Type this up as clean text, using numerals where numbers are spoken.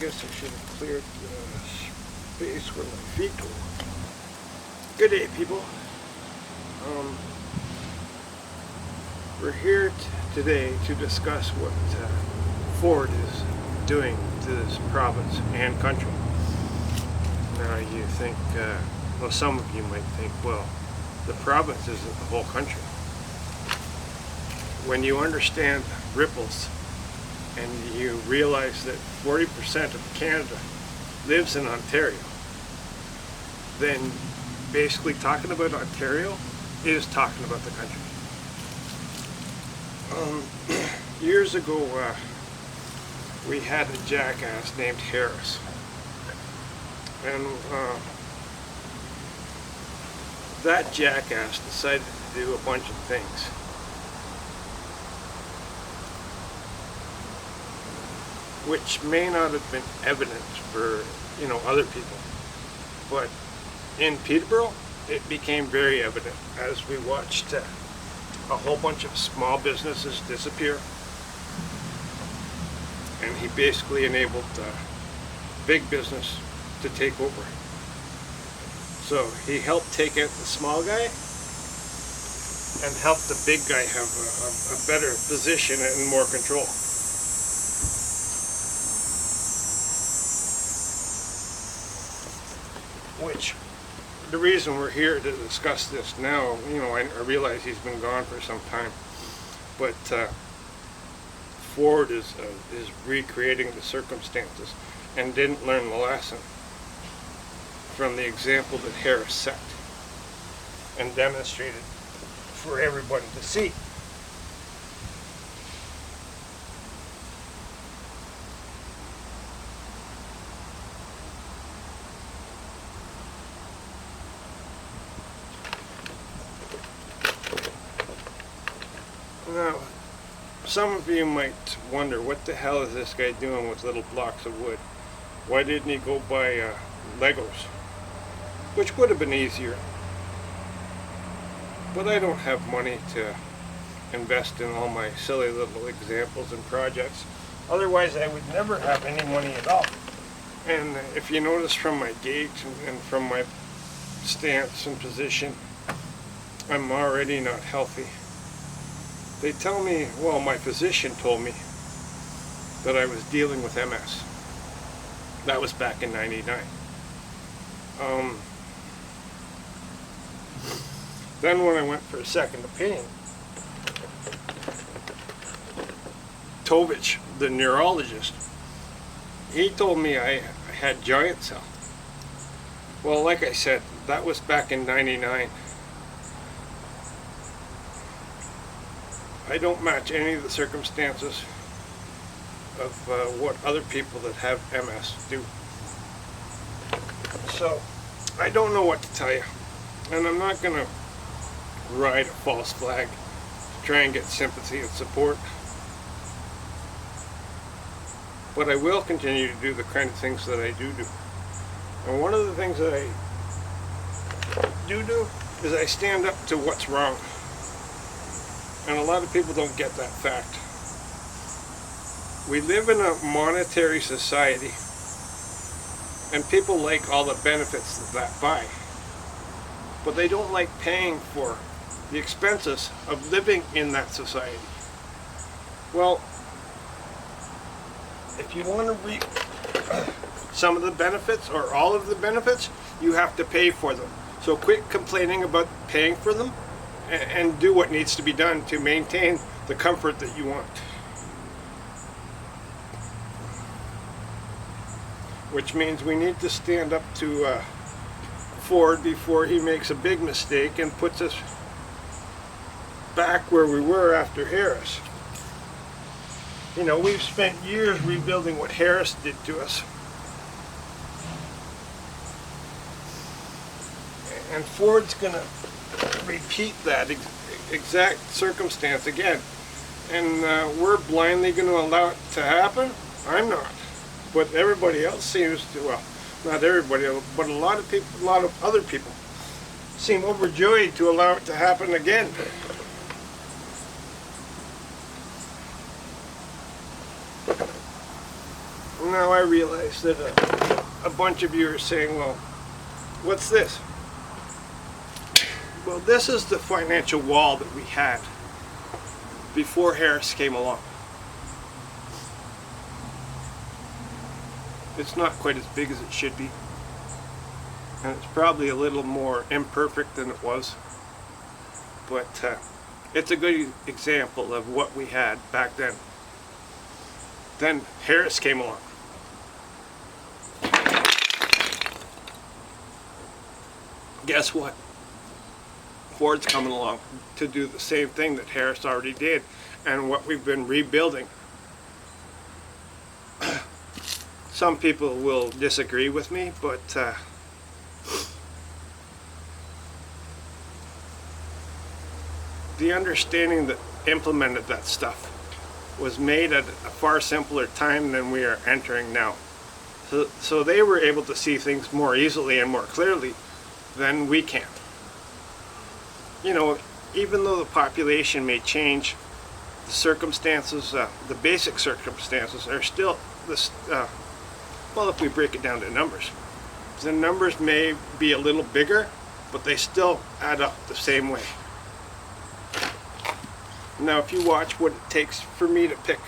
guess I should have cleared the space where my feet go. Good day, people. We're here today to discuss what Ford is doing to this province and country. Now you think, well, some of you might think, well, the province isn't the whole country. When you understand ripples and you realize that 40% of Canada lives in Ontario, then basically talking about Ontario is talking about the country. Years ago, we had a jackass named Harris, and that jackass decided to do a bunch of things. Which may not have been evident for, other people, but in Peterborough, it became very evident as we watched a whole bunch of small businesses disappear, and he basically enabled big business to take over. So he helped take out the small guy and helped the big guy have a better position and more control. Which, the reason we're here to discuss this now, I realize he's been gone for some time, but Ford is recreating the circumstances and didn't learn the lesson from the example that Harris set and demonstrated for everybody to see. Now, some of you might wonder, what the hell is this guy doing with little blocks of wood? Why didn't he go buy Legos? Which would have been easier. But I don't have money to invest in all my silly little examples and projects. Otherwise, I would never have any money at all. And if you notice from my gait and from my stance and position, I'm already not healthy. They tell me, well, my physician told me that I was dealing with MS. That was back in '99. Then when I went for a second opinion, Tovich, the neurologist, he told me I had giant cell. Well, like I said, that was back in '99. I don't match any of the circumstances of what other people that have MS do. So, I don't know what to tell you. And I'm not going to ride a false flag to try and get sympathy and support. But I will continue to do the kind of things that I do. And one of the things that I do is I stand up to what's wrong. And a lot of people don't get that fact. We live in a monetary society, and people like all the benefits that buy, but they don't like paying for the expenses of living in that society. Well, if you want to reap some of the benefits or all of the benefits, you have to pay for them. So quit complaining about paying for them, and do what needs to be done to maintain the comfort that you want. Which means we need to stand up to Ford before he makes a big mistake and puts us back where we were after Harris. We've spent years rebuilding what Harris did to us. And Ford's gonna repeat that exact circumstance again, and we're blindly going to allow it to happen? I'm not, but everybody else seems to. Well, not everybody, but a lot of people, a lot of other people seem overjoyed to allow it to happen again. Now I realize that a bunch of you are saying, well, what's this? Well, this is the financial wall that we had before Harris came along. It's not quite as big as it should be, and it's probably a little more imperfect than it was, but it's a good example of what we had back then. Then Harris came along. Guess what? Ford's coming along to do the same thing that Harris already did, and what we've been rebuilding. Some people will disagree with me, but the understanding that implemented that stuff was made at a far simpler time than we are entering now. So they were able to see things more easily and more clearly than we can. You know, even though the population may change, the circumstances, the basic circumstances are still this. Well, if we break it down to numbers, the numbers may be a little bigger, but they still add up the same way. Now, if you watch what it takes for me to pick